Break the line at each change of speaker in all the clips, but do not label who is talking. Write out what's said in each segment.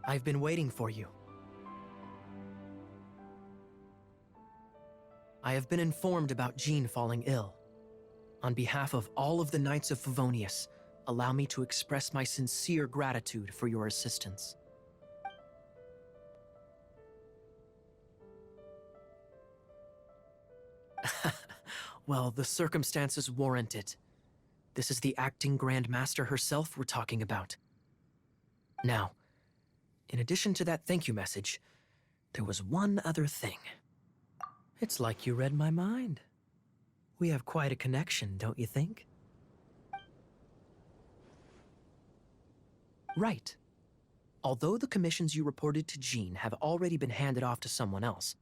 I've been waiting for you. I have been informed about Jean falling ill. On behalf of all of the Knights of Favonius, allow me to express my sincere gratitude for your assistance. Well, the circumstances warrant it. This is the acting Grand Master herself we're talking about. Now, in addition to that thank you message, there was one other thing. It's like you read my mind. We have quite a connection, don't you think? Right. Although the commissions you reported to Jean have already been handed off to someone else,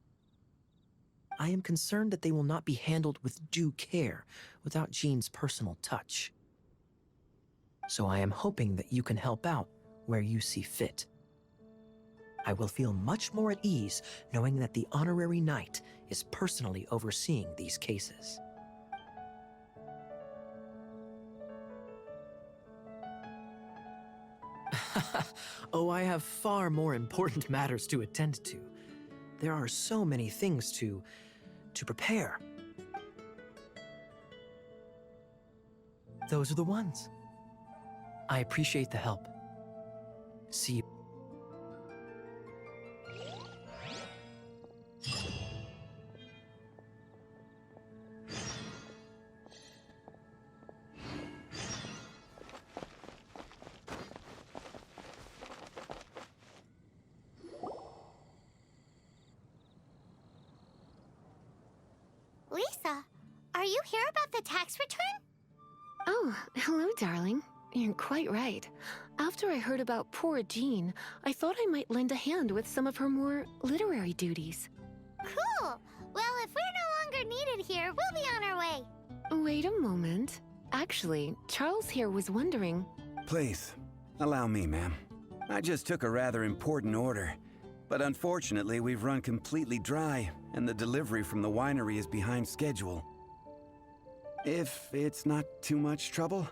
I am concerned that they will not be handled with due care without Jean's personal touch. So I am hoping that you can help out where you see fit. I will feel much more at ease knowing that the honorary knight is personally overseeing these cases. Oh, I have far more important matters to attend to. There are so many things to prepare. Those are the ones. I appreciate the help. See you.
Lisa, are you here about the tax return?
Oh, hello, darling. You're quite right. After I heard about poor Jean, I thought I might lend a hand with some of her more literary duties.
Cool! Well, if we're no longer needed here, we'll be on our way.
Wait a moment. Actually, Charles here was wondering...
Please, allow me, ma'am. I just took a rather important order. But unfortunately, we've run completely dry, and the delivery from the winery is behind schedule. If it's not too much trouble,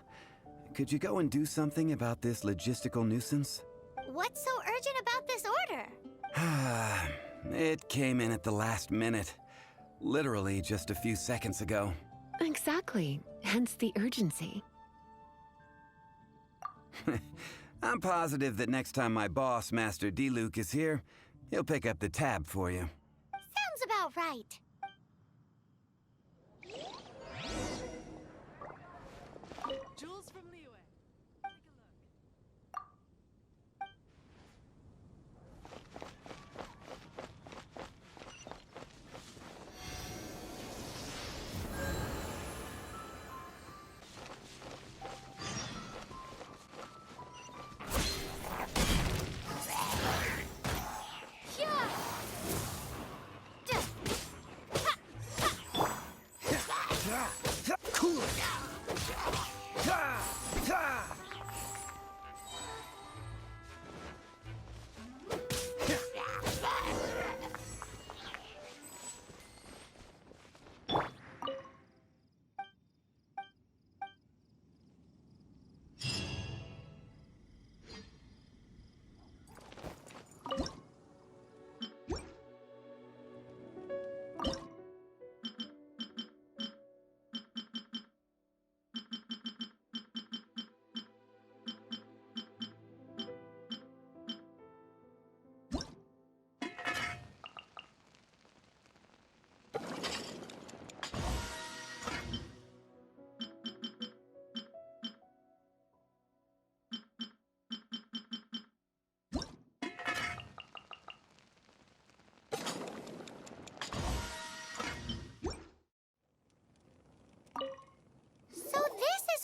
could you go and do something about this logistical nuisance?
What's so urgent about this order?
It came in at the last minute. Literally just a few seconds ago.
Exactly. Hence the urgency.
I'm positive that next time my boss, Master D-Luke, is here, he'll pick up the tab for you.
Sounds about right.
Jules from Liyue.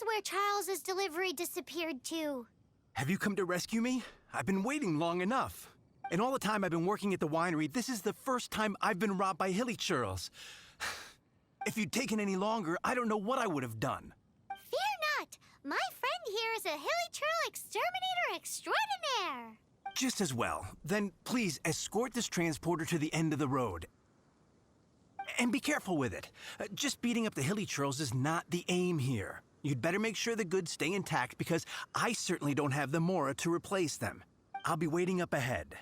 Where Charles's delivery disappeared to.
Have you come to rescue me? I've been waiting long enough. And all the time I've been working at the winery, this is the first time I've been robbed by hilly churls. If you'd taken any longer, I don't know what I would have done.
Fear not! My friend here is a hilly churl exterminator extraordinaire!
Just as well. Then please escort this transporter to the end of the road. And be careful with it. Just beating up the hilly churls is not the aim here. You'd better make sure the goods stay intact because I certainly don't have the mora to replace them. I'll be waiting up ahead.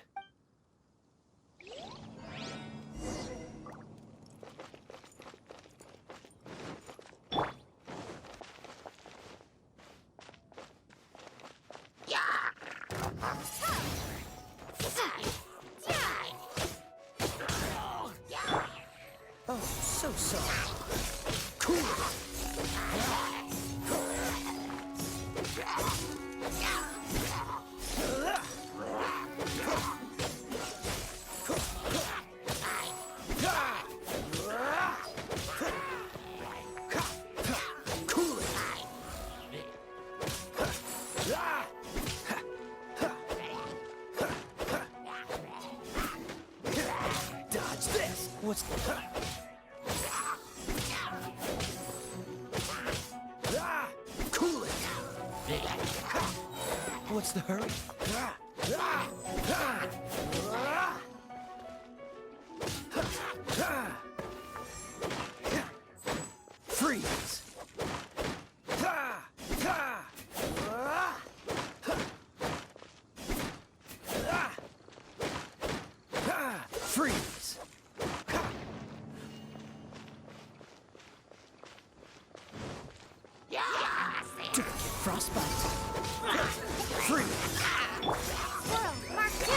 Oh, so sorry. Cool. Dodge this. What's cool it. What's the hurry? Freeze. Freeze. Frostbite. Freeze.
Squirrel, Mark 2.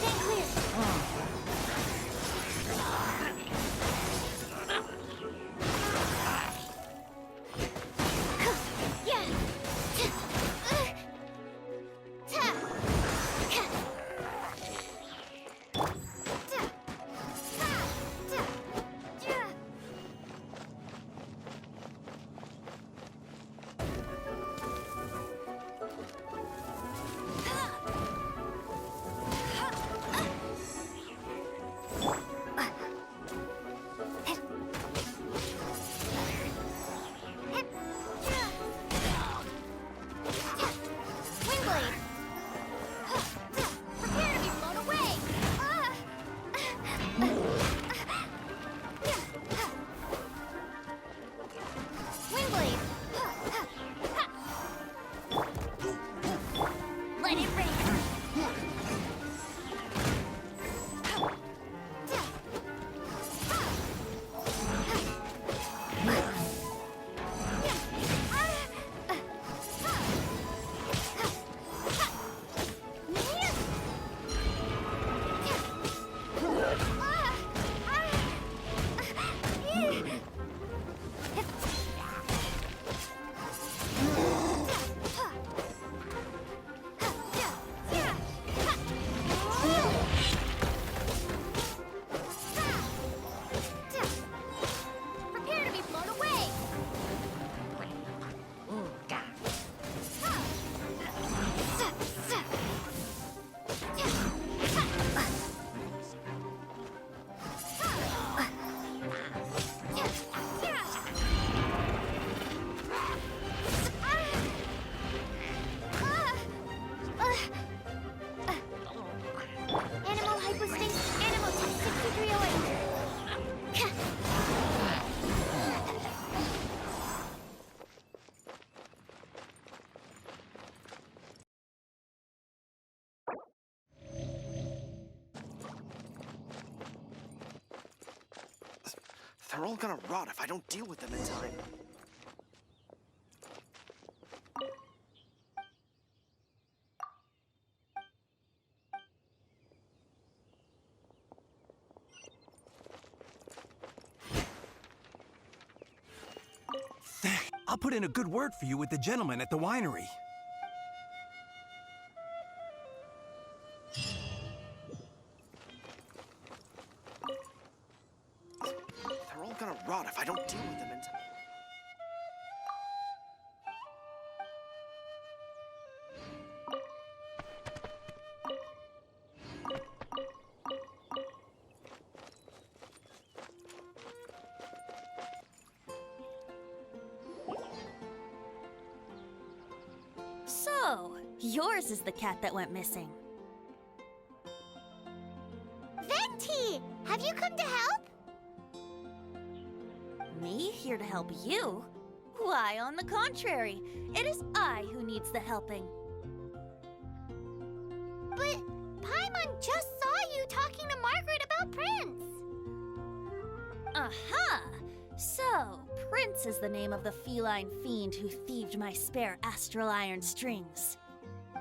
Stay clear.
They're all gonna rot if I don't deal with them in time.
I'll put in a good word for you with the gentleman at the winery.
They're all gonna rot if I don't deal with them in time.
So, yours is the cat that went missing.
Venti! Have you come to help?
Me here to help you? Why, on the contrary, it is I who needs the helping.
But Everyone just saw you talking to Margaret about Prince.
Aha! So, Prince is the name of the feline fiend who thieved my spare astral iron strings.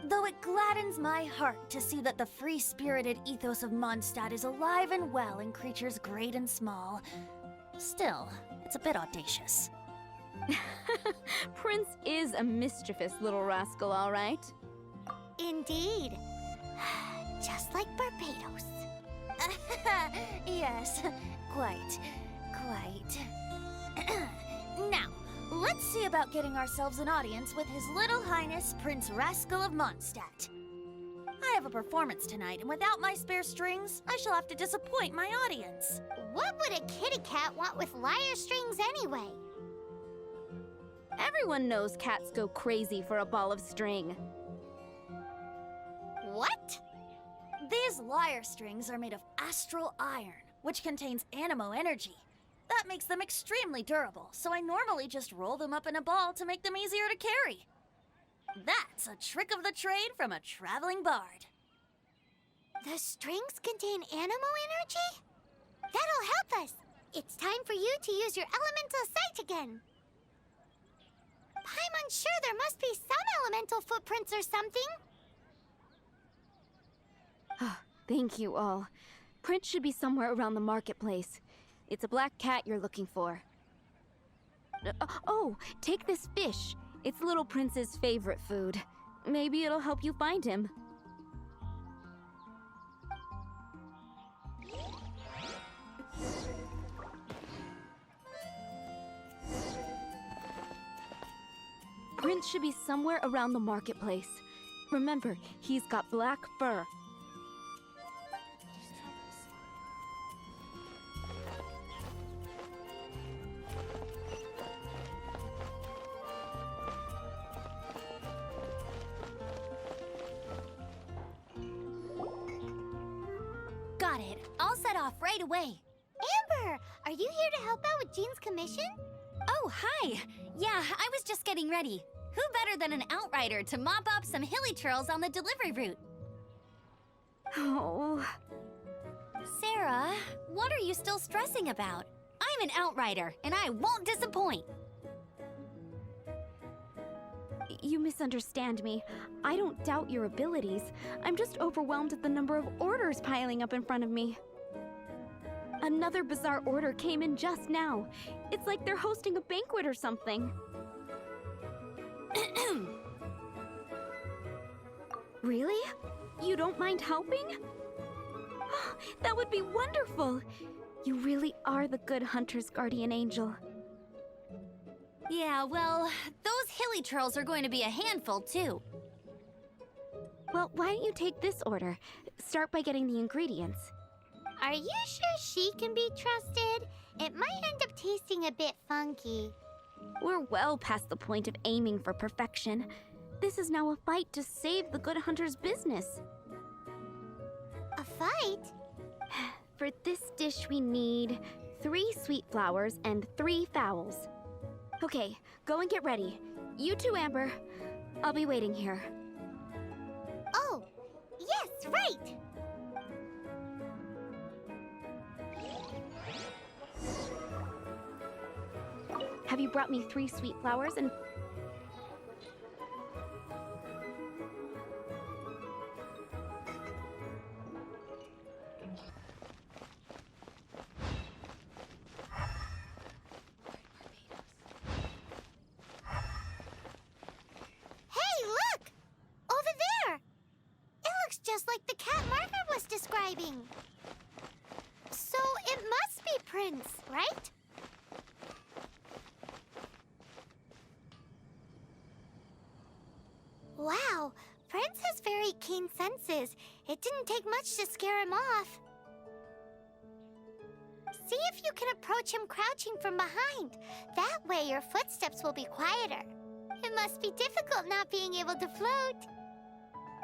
Though it gladdens my heart to see that the free-spirited ethos of Mondstadt is alive and well in creatures great and small, still, it's a bit audacious.
Prince is a mischievous little rascal, all right.
Indeed. Just like Barbados.
Yes, quite. Now, let's see about getting ourselves an audience with His Little Highness Prince Rascal of Mondstadt. I have a performance tonight, and without my spare strings, I shall have to disappoint my audience.
What would a kitty cat want with lyre strings anyway?
Everyone knows cats go crazy for a ball of string.
What?
These lyre strings are made of astral iron, which contains animo energy. That makes them extremely durable, so I normally just roll them up in a ball to make them easier to carry. That's a trick of the trade from a traveling bard.
The strings contain animo energy? That'll help us. It's time for you to use your elemental sight again. I'm unsure, there must be some elemental footprints or something.
Thank you all. Prince should be somewhere around the marketplace. It's a black cat you're looking for. Oh, take this fish. It's Little Prince's favorite food. Maybe it'll help you find him. Prince should be somewhere around the marketplace. Remember, he's got black fur.
Got it. I'll set off right away.
Amber, are you here to help out with Jean's commission?
Oh, hi. Yeah, I was just getting ready. Who better than an outrider to mop up some hilly churls on the delivery route?
Oh.
Sarah, what are you still stressing about? I'm an outrider, and I won't disappoint.
You misunderstand me. I don't doubt your abilities. I'm just overwhelmed at the number of orders piling up in front of me. Another bizarre order came in just now. It's like they're hosting a banquet or something. Really? You don't mind helping? That would be wonderful. You really are the good hunter's guardian angel.
Yeah, well, those hilly churls are going to be a handful, too.
Well, why don't you take this order? Start by getting the ingredients.
Are you sure she can be trusted? It might end up tasting a bit funky.
We're well past the point of aiming for perfection. This is now a fight to save the good hunter's business.
A fight?
For this dish we need 3 sweet flowers and 3 fowls. Okay, go and get ready. You too, Amber. I'll be waiting here.
Oh, yes, right!
Have you brought me 3 sweet flowers and...
Hey, look! Over there! It looks just like the cat Margaret was describing. So it must be Prince, right? Wow, Prince has very keen senses. It didn't take much to scare him off. See if you can approach him crouching from behind. That way your footsteps will be quieter. It must be difficult not being able to float.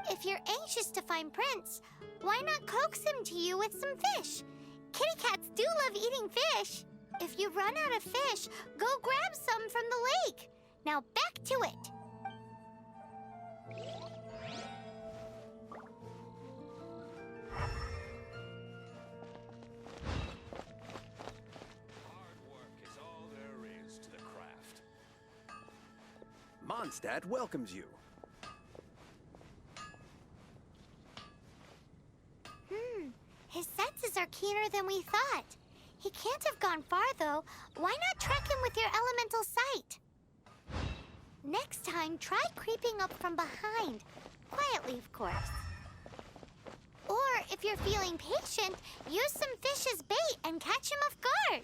If you're anxious to find Prince, why not coax him to you with some fish? Kitty cats do love eating fish. If you run out of fish, go grab some from the lake. Now back to it.
Mondstadt welcomes you.
His senses are keener than we thought. He can't have gone far, though. Why not track him with your elemental sight? Next time, try creeping up from behind. Quietly, of course. Or, if you're feeling patient, use some fish as bait and catch him off guard.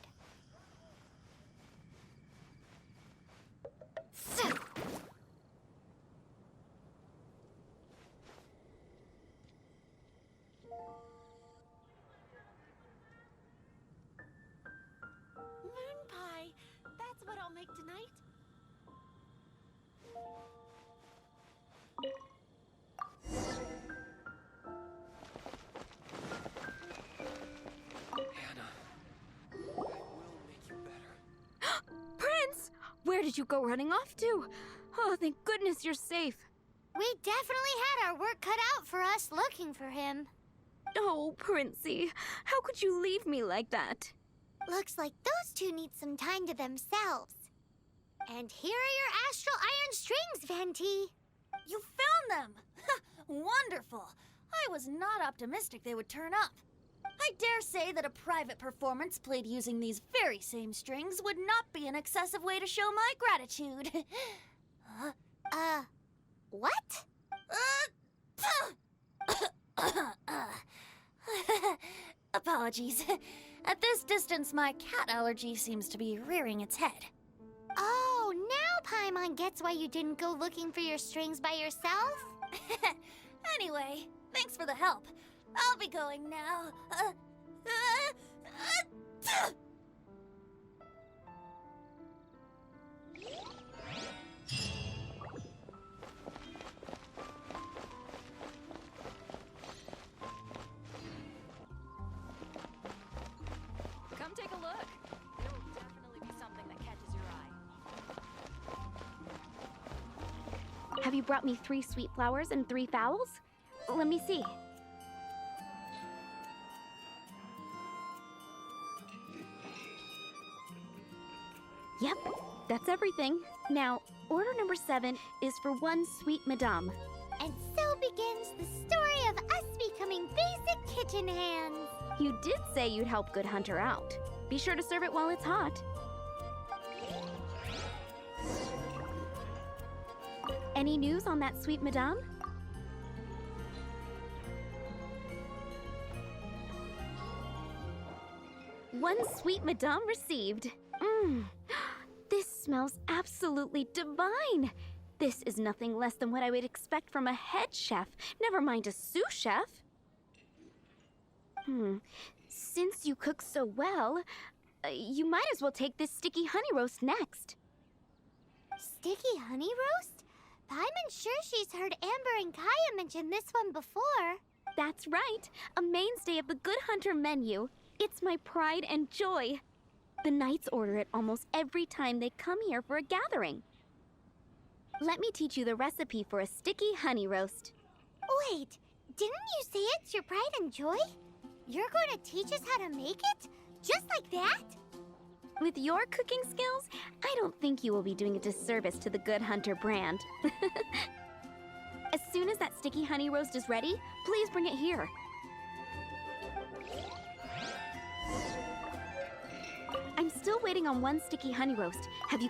Moon pie. That's what I'll make tonight.
Hannah, I will make you better.
Prince! Where did you go running off to? Oh, thank goodness you're safe.
We definitely had our work cut out for us looking for him.
Oh, Princey, how could you leave me like that?
Looks like those two need some time to themselves. And here are your astral iron strings, Venti.
You found them! Wonderful! I was not optimistic they would turn up. I dare say that a private performance played using these very same strings would not be an excessive way to show my gratitude.
What?
Apologies. At this distance, my cat allergy seems to be rearing its head.
Oh, now Paimon gets why you didn't go looking for your strings by yourself?
Anyway, thanks for the help. I'll be going now.
Come take a look. There will definitely be something that catches your eye. Have you brought me 3 sweet flowers and 3 fowls? Let me see. Yep, that's everything. Now, order number 7 is for 1 sweet madame.
And so begins the story of us becoming basic kitchen hands.
You did say you'd help Good Hunter out. Be sure to serve it while it's hot. Any news on that sweet madame? One sweet madame received. This smells absolutely divine. This is nothing less than what I would expect from a head chef, never mind a sous chef. Since you cook so well, you might as well take this sticky honey roast next.
Sticky honey roast? I'm sure she's heard Amber and Kaya mention this one before.
That's right, a mainstay of the Good Hunter menu. It's my pride and joy. The knights order it almost every time they come here for a gathering. Let me teach you the recipe for a sticky honey roast.
Wait, didn't you say it's your pride and joy? You're going to teach us how to make it? Just like that?
With your cooking skills, I don't think you will be doing a disservice to the Good Hunter brand. As soon as that sticky honey roast is ready, please bring it here. I'm still waiting on 1 sticky honey roast. Have you...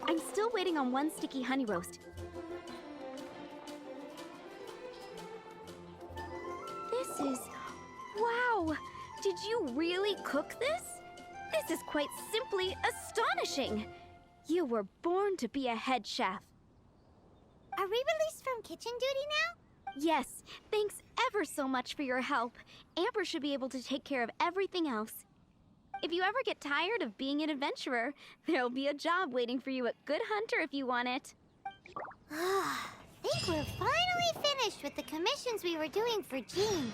I'm still waiting on 1 sticky honey roast. This is... Wow! Did you really cook this? This is quite simply astonishing! You were born to be a head chef.
Are we released from kitchen duty now?
Yes, thanks ever so much for your help. Amber should be able to take care of everything else. If you ever get tired of being an adventurer, there'll be a job waiting for you at Good Hunter if you want it.
Think we're finally finished with the commissions we were doing for Jean.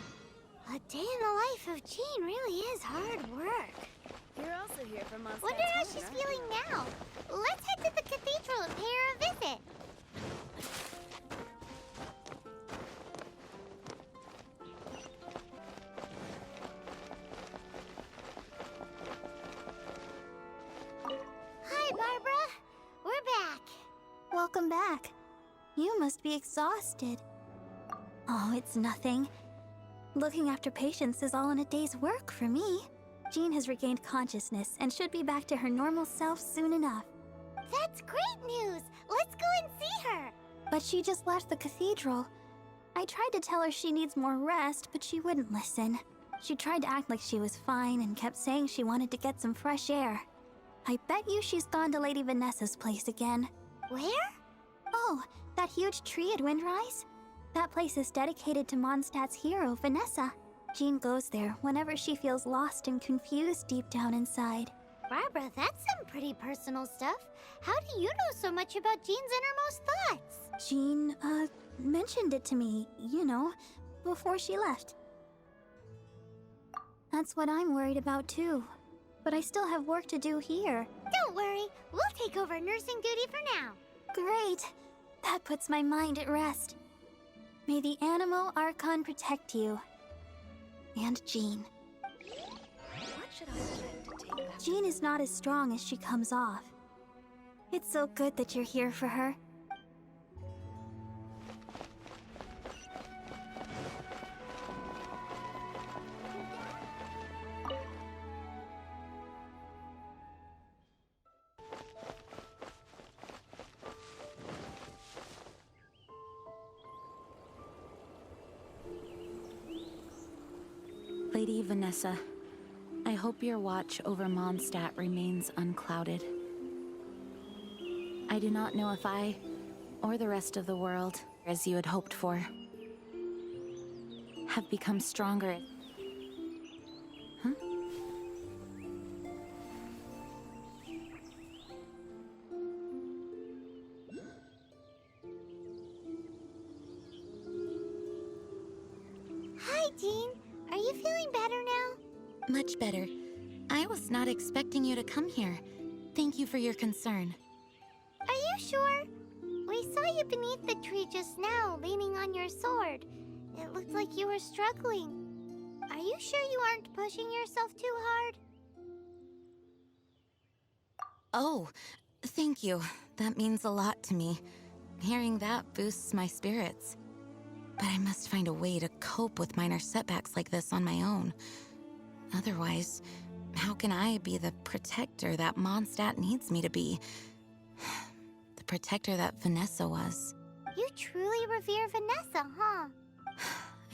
A day in the life of Jean really is hard work.
You're also here for Mondstadt's
Wonder how
home,
she's
aren't
feeling
you?
now. Let's head to the cathedral and pay her a visit. Hi, Barbara. We're back.
Welcome back. You must be exhausted. Oh, it's nothing. Looking after patients is all in a day's work for me. Jean has regained consciousness and should be back to her normal self soon enough.
That's great news. Let's go and see her.
But she just left the cathedral. I tried to tell her she needs more rest, but she wouldn't listen. She tried to act like she was fine and kept saying she wanted to get some fresh air. I bet you she's gone to Lady Vanessa's place again.
Where?
Oh, that huge tree at Windrise? That place is dedicated to Mondstadt's hero, Vanessa. Jean goes there whenever she feels lost and confused deep down inside.
Barbara, that's some pretty personal stuff. How do you know so much about Jean's innermost thoughts?
Jean, mentioned it to me, before she left. That's what I'm worried about too. But I still have work to do here.
Don't worry, we'll take over nursing duty for now.
Great! That puts my mind at rest. May the Animo Archon protect you. And Jean.
What should I get to take back?
Jean is not as strong as she comes off. It's so good that you're here for her.
Lady Vanessa, I hope your watch over Mondstadt remains unclouded. I do not know if I, or the rest of the world, as you had hoped for, have become stronger. Huh?
Hi, Jean. Are you feeling better now?
Much better. I was not expecting you to come here. Thank you for your concern.
Are you sure? We saw you beneath the tree just now, leaning on your sword. It looked like you were struggling. Are you sure you aren't pushing yourself too hard?
Oh, thank you. That means a lot to me. Hearing that boosts my spirits. But I must find a way to cope with minor setbacks like this on my own. Otherwise, how can I be the protector that Mondstadt needs me to be? The protector that Vanessa was.
You truly revere Vanessa, huh?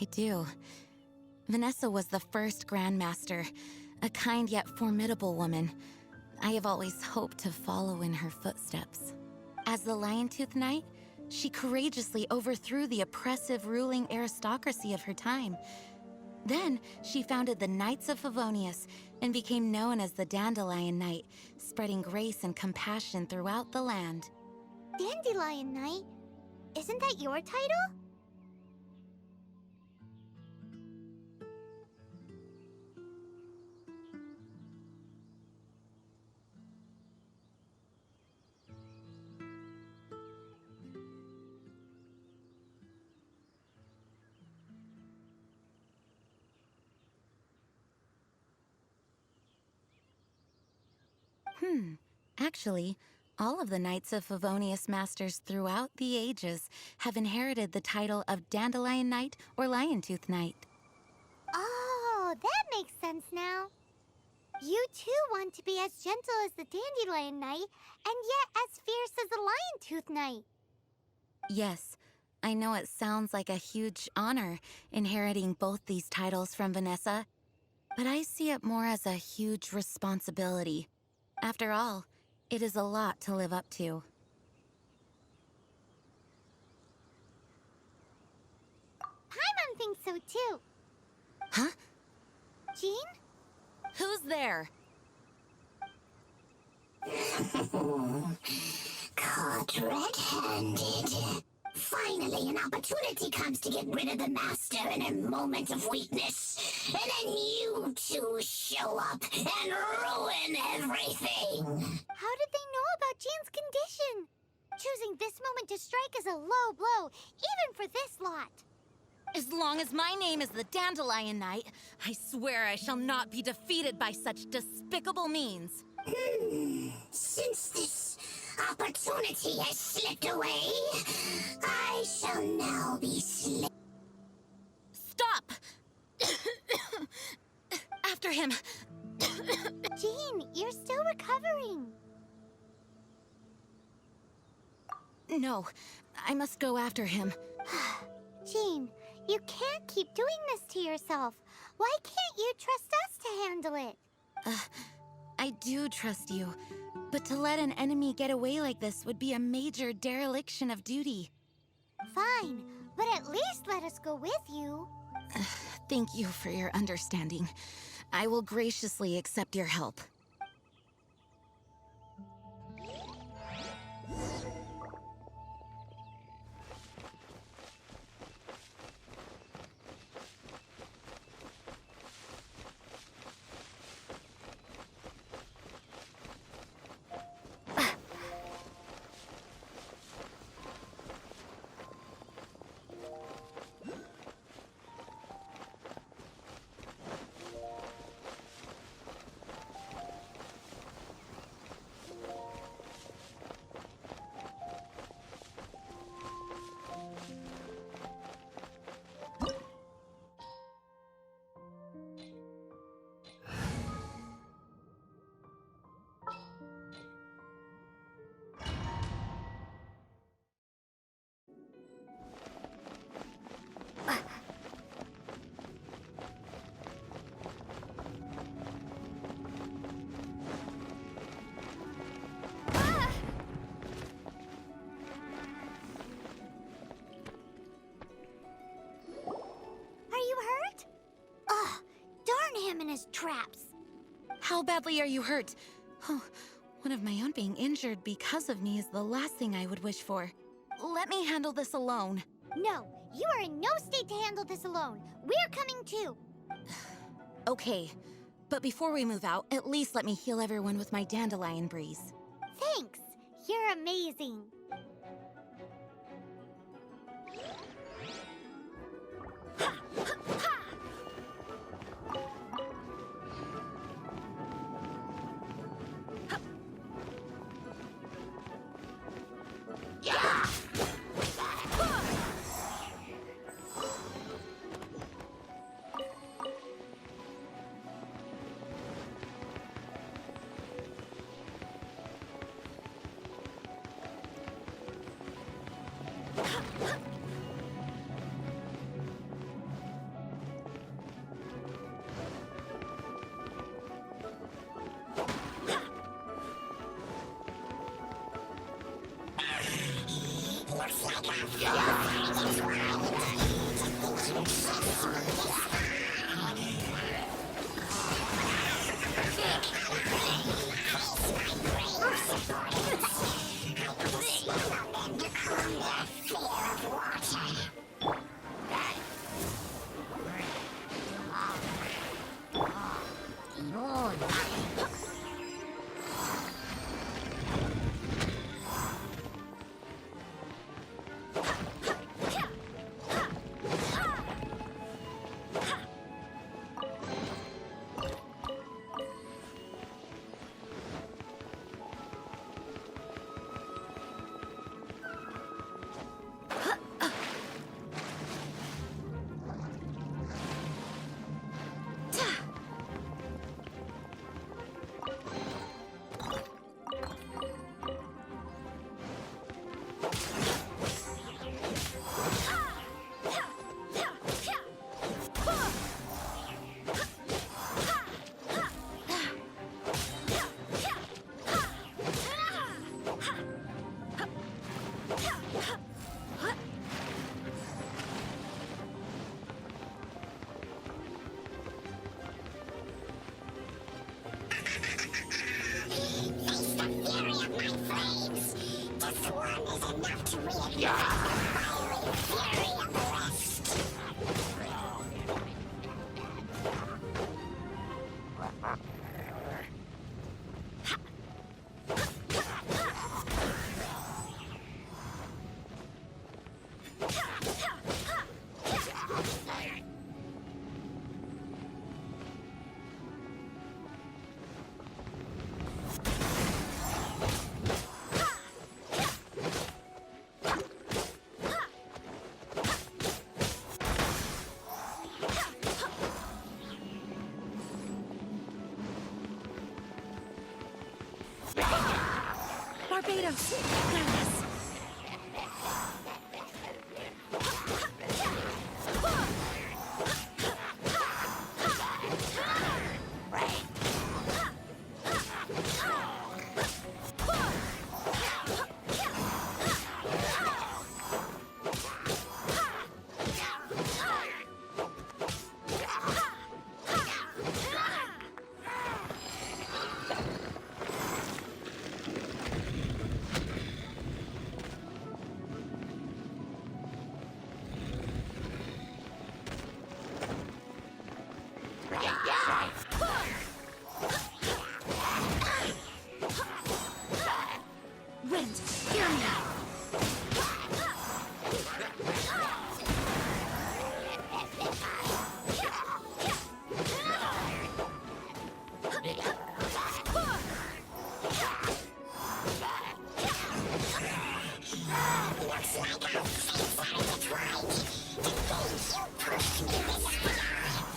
I do. Vanessa was the first Grandmaster, a kind yet formidable woman. I have always hoped to follow in her footsteps. As the Lion-Tooth Knight, she courageously overthrew the oppressive ruling aristocracy of her time. Then, she founded the Knights of Favonius and became known as the Dandelion Knight, spreading grace and compassion throughout the land.
Dandelion Knight? Isn't that your title?
Actually, all of the Knights of Favonius Masters throughout the ages have inherited the title of Dandelion Knight or Lion-Tooth Knight.
Oh, that makes sense now. You too want to be as gentle as the Dandelion Knight, and yet as fierce as the Lion-Tooth Knight.
Yes, I know it sounds like a huge honor inheriting both these titles from Vanessa, but I see it more as a huge responsibility. After all, it is a lot to live up to.
Paimon thinks so too.
Huh?
Jean?
Who's there?
Caught red-handed. Fine Finally, an opportunity comes to get rid of the Master in a moment of weakness. And then you two show up and ruin everything.
How did they know about Jean's condition? Choosing this moment to strike is a low blow, even for this lot.
As long as my name is the Dandelion Knight, I swear I shall not be defeated by such despicable means.
Since this opportunity has slipped away, I shall now be
Stop! After him!
Jean, you're still recovering.
No, I must go after him.
Jean, you can't keep doing this to yourself. Why can't you trust us to handle it?
I do trust you, but to let an enemy get away like this would be a major dereliction of duty.
Fine, but at least let us go with you.
Thank you for your understanding. I will graciously accept your help.
In his traps.
How badly are you hurt? Oh, one of my own being injured because of me is the last thing I would wish for. Let me handle this alone.
No, you are in no state to handle this alone. We're coming too.
Okay, but before we move out, at least let me heal everyone with my Dandelion Breeze.
Thanks. You're amazing.
This one is enough to reignite the fiery
Barbados! Nice.
Wind, hear me!
Looks like our fates are intertwined. Thank you personally this far. I'll deal with you myself.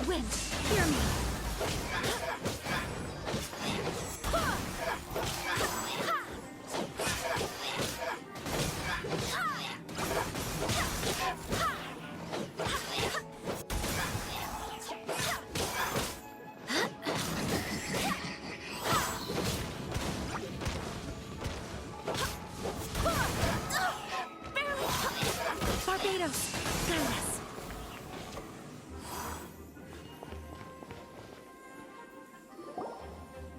Wind, hear me! Barbados! Nice.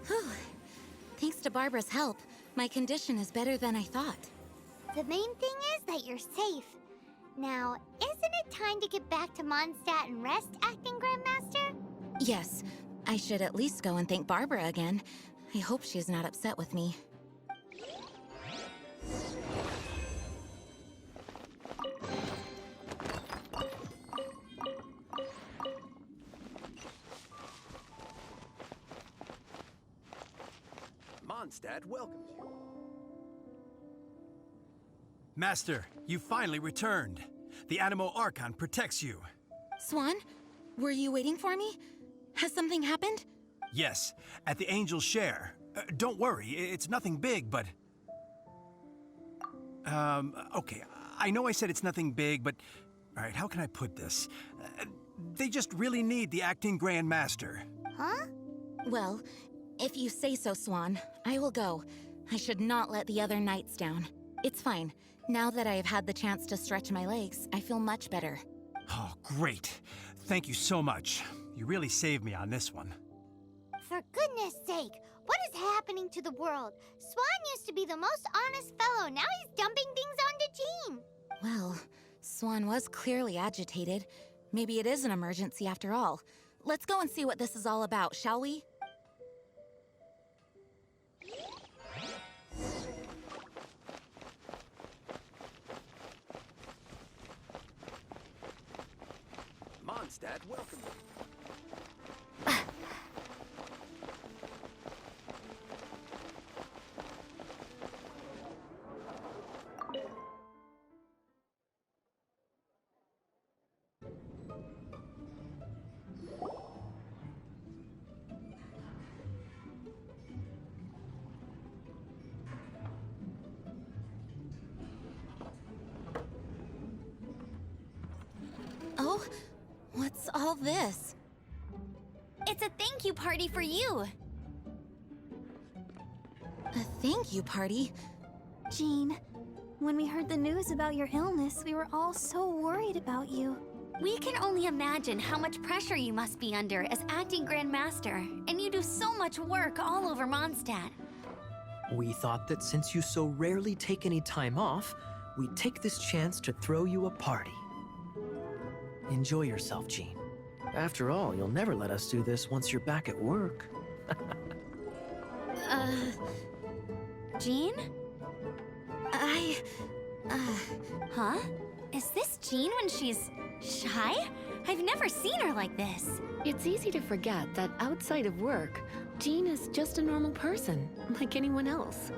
Whew. Thanks to Barbara's help, my condition is better than I thought.
The main thing is that you're safe. Now, isn't it time to get back to Mondstadt and rest, Acting Grandmaster?
Yes, I should at least go and thank Barbara again. I hope she's not upset with me.
Mondstadt welcomes you. Master, you finally returned. The Animo Archon protects you.
Swan, were you waiting for me? Has something happened?
Yes, at the Angel's Share. Don't worry, it's nothing big, but... okay, I know I said it's nothing big, but... Alright, how can I put this? They just really need the Acting Grand Master.
Huh?
Well, if you say so, Swan, I will go. I should not let the other knights down. It's fine. Now that I have had the chance to stretch my legs, I feel much better.
Oh, great. Thank you so much. You really saved me on this one.
For goodness sake, what is happening to the world? Swan used to be the most honest fellow. Now he's dumping things onto Jean.
Well, Swan was clearly agitated. Maybe it is an emergency after all. Let's go and see what this is all about, shall we?
Mondstadt welcomes you.
Oh, what's all this?
It's a thank you party for you!
A thank you party?
Jean, when we heard the news about your illness, we were all so worried about you.
We can only imagine how much pressure you must be under as Acting Grand Master, and you do so much work all over Mondstadt.
We thought that since you so rarely take any time off, we'd take this chance to throw you a party. Enjoy yourself, Jean. After all, you'll never let us do this once you're back at work.
Jean? Huh? Is this Jean when she's shy? I've never seen her like this.
It's easy to forget that outside of work, Jean is just a normal person, like anyone else.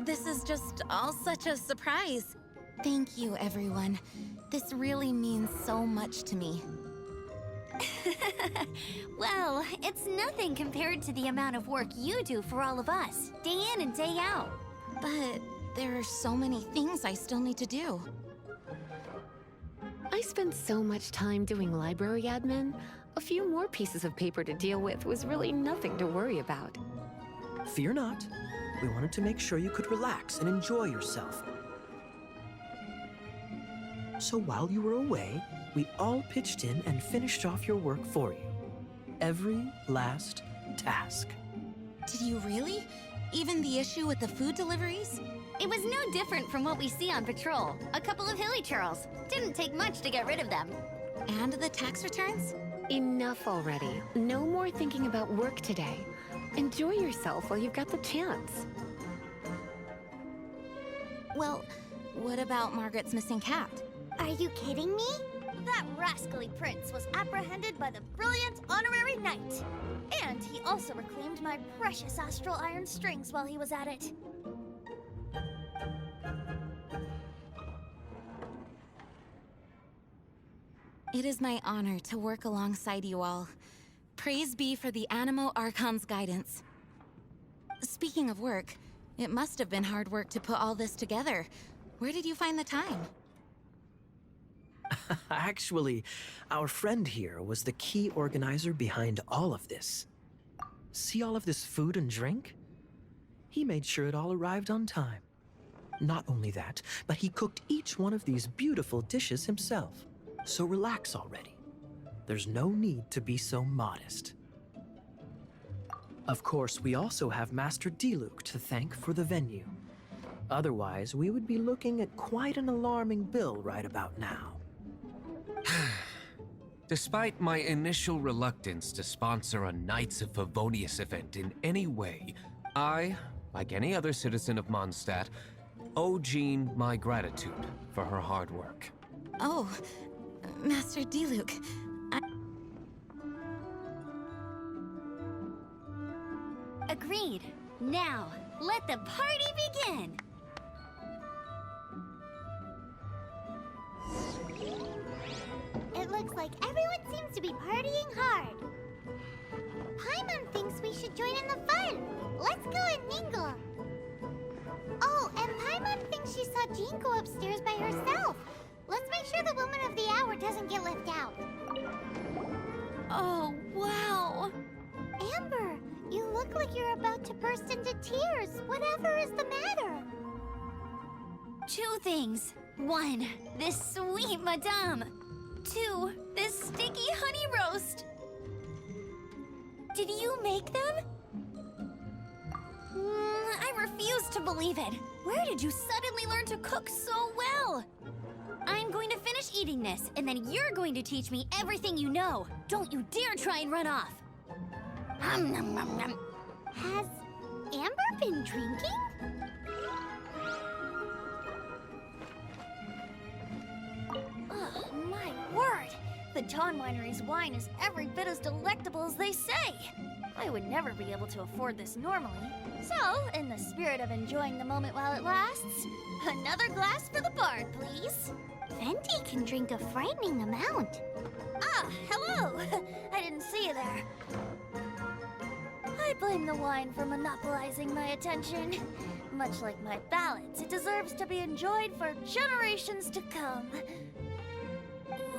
This is just all such a surprise. Thank you, everyone. This really means so much to me.
Well, it's nothing compared to the amount of work you do for all of us, day in and day out.
But there are so many things I still need to do.
I spent so much time doing library admin. A few more pieces of paper to deal with was really nothing to worry about.
Fear not. We wanted to make sure you could relax and enjoy yourself. So while you were away, we all pitched in and finished off your work for you. Every last task.
Did you really? Even the issue with the food deliveries?
It was no different from what we see on patrol. A couple of hilly churls. Didn't take much to get rid of them.
And the tax returns?
Enough already. No more thinking about work today. Enjoy yourself while you've got the chance.
Well, what about Margaret's missing cat?
Are you kidding me?
That rascally prince was apprehended by the brilliant honorary knight. And he also reclaimed my precious astral iron strings while he was at it.
It is my honor to work alongside you all. Praise be for the Animo Archon's guidance. Speaking of work, it must have been hard work to put all this together. Where did you find the time?
Actually, our friend here was the key organizer behind all of this. See all of this food and drink? He made sure it all arrived on time. Not only that, but he cooked each one of these beautiful dishes himself. So relax already. There's no need to be so modest. Of course, we also have Master Diluc to thank for the venue. Otherwise, we would be looking at quite an alarming bill right about now.
Despite my initial reluctance to sponsor a Knights of Favonius event in any way, I, like any other citizen of Mondstadt, owe Jean my gratitude for her hard work.
Oh, Master Diluc,
Agreed. Now, let the party begin! It looks like everyone seems to be partying hard. Paimon thinks we should join in the fun. Let's go and mingle. Oh, and Paimon thinks she saw Jean go upstairs by herself. Let's make sure the woman of the hour doesn't get left out.
Oh, wow.
Amber, you look like you're about to burst into tears. Whatever is the matter?
Two things. One, this sweet madame. Two, this sticky honey roast. Did you make them? I refuse to believe it. Where did you suddenly learn to cook so well? I'm going to finish eating this, and then you're going to teach me everything you know. Don't you dare try and run off.
Has Amber been drinking?
Oh, my word! The Dawn Winery's wine is every bit as delectable as they say. I would never be able to afford this normally. So, in the spirit of enjoying the moment while it lasts, another glass for the bard, please.
Venti can drink a frightening amount.
Ah, hello! I didn't see you there. I blame the wine for monopolizing my attention. Much like my ballads, it deserves to be enjoyed for generations to come.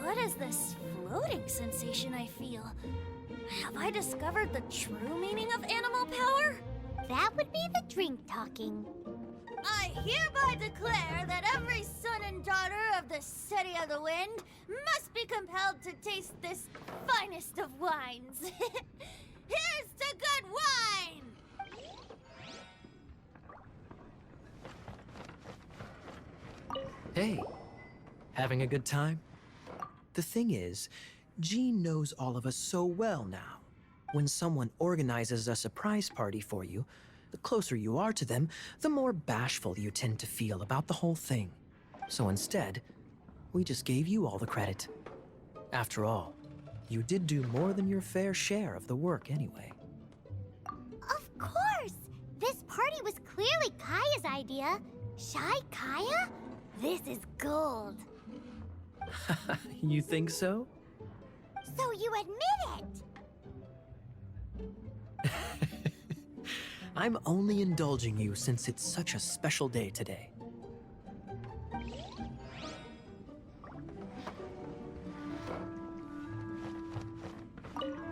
What is this floating sensation I feel? Have I discovered the true meaning of animal power?
That would be the drink talking.
I hereby declare that every son and daughter of the City of the Wind must be compelled to taste this finest of wines. Here's to good wine!
Hey, having a good time? The thing is, Jean knows all of us so well now. When someone organizes a surprise party for you, the closer you are to them, the more bashful you tend to feel about the whole thing. So instead, we just gave you all the credit. After all, you did do more than your fair share of the work anyway.
Of course! This party was clearly Kaya's idea. Shy Kaya? This is gold.
You think so?
So you admit it!
I'm only indulging you since it's such a special day today.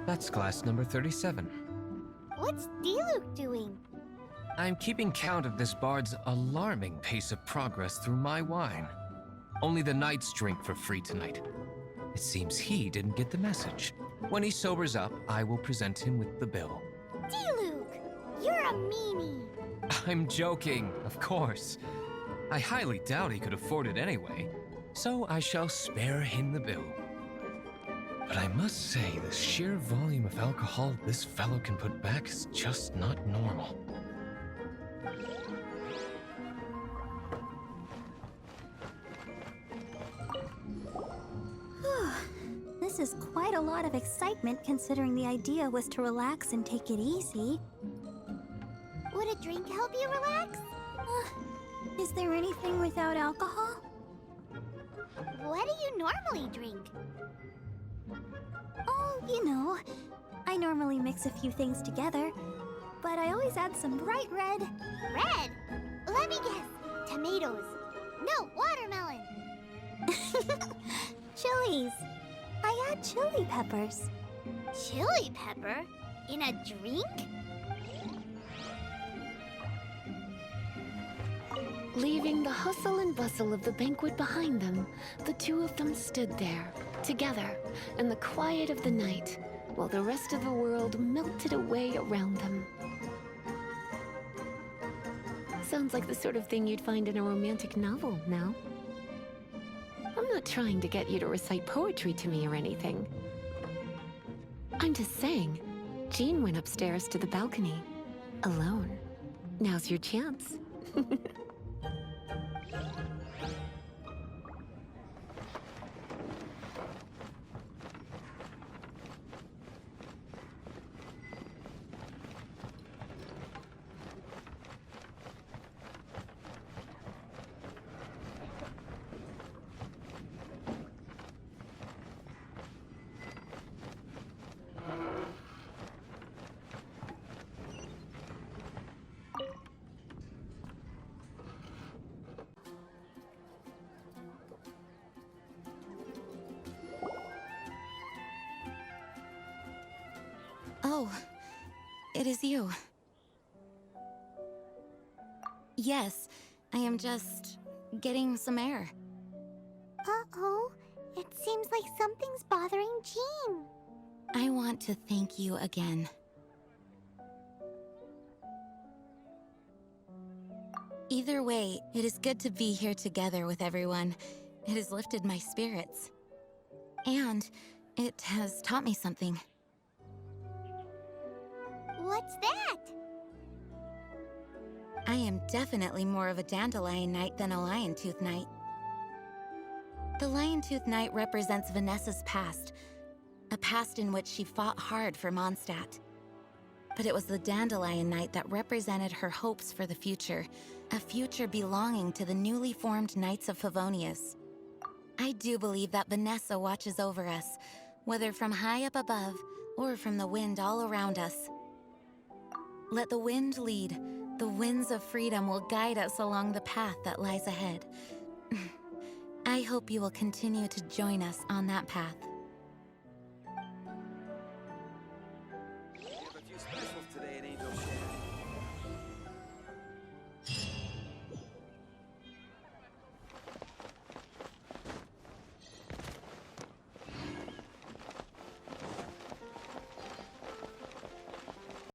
That's glass number 37.
What's Diluc doing?
I'm keeping count of this bard's alarming pace of progress through my wine. Only the knights drink for free tonight. It seems he didn't get the message. When he sobers up, I will present him with the bill.
Diluc, you're a meanie.
I'm joking, of course. I highly doubt he could afford it anyway, so I shall spare him the bill. But I must say, the sheer volume of alcohol this fellow can put back is just not normal.
This is quite a lot of excitement considering the idea was to relax and take it easy.
Would a drink help you relax?
Is there anything without alcohol?
What do you normally drink?
Oh, you know, I normally mix a few things together, but I always add some bright red.
Red? Let me guess. Tomatoes. No, watermelon.
Chilies. I add chili peppers.
Chili pepper? In a drink?
Leaving the hustle and bustle of the banquet behind them, the two of them stood there, together, in the quiet of the night, while the rest of the world melted away around them. Sounds like the sort of thing you'd find in a romantic novel, no? I'm not trying to get you to recite poetry to me or anything. I'm just saying, Jean went upstairs to the balcony, alone. Now's your chance.
Oh, it is you. Yes, I am just getting some air.
Uh-oh. It seems like something's bothering Jean.
I want to thank you again. Either way, it is good to be here together with everyone. It has lifted my spirits. And it has taught me something.
What's that?
I am definitely more of a Dandelion Knight than a Lion-Tooth Knight. The Lion-Tooth Knight represents Vanessa's past, a past in which she fought hard for Mondstadt. But it was the Dandelion Knight that represented her hopes for the future, a future belonging to the newly formed Knights of Favonius. I do believe that Vanessa watches over us, whether from high up above or from the wind all around us. Let the wind lead. The winds of freedom will guide us along the path that lies ahead. I hope you will continue to join us on that path.